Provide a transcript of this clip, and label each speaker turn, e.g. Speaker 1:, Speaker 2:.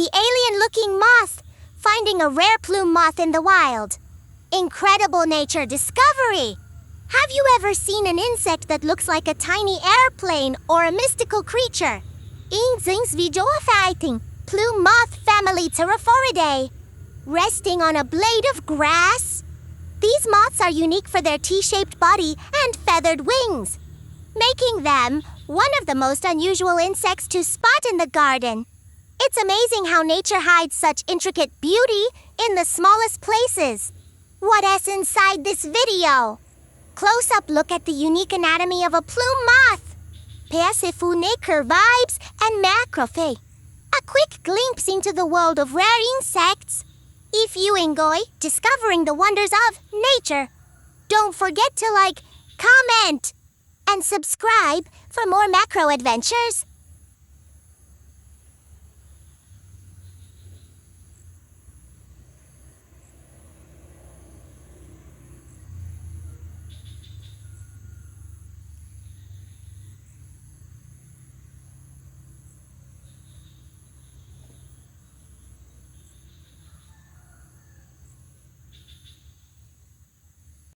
Speaker 1: the alien-looking moth, finding a rare plume moth in the wild. Incredible nature discovery! Have you ever seen an insect that looks like a tiny airplane or a mystical creature? Inzings's videofighting Plume Moth family Pterophoridae. Resting on a blade of grass? These moths are unique for their T-shaped body and feathered wings, making them one of the most unusual insects to spot in the garden. It's amazing how nature hides such intricate beauty in the smallest places. What's inside this video? Close-up look at the unique anatomy of a plume moth. Pterophoridae vibes and macrophae. A quick glimpse into the world of rare insects. If you enjoy discovering the wonders of nature, don't forget to like, comment, and subscribe for more macro adventures.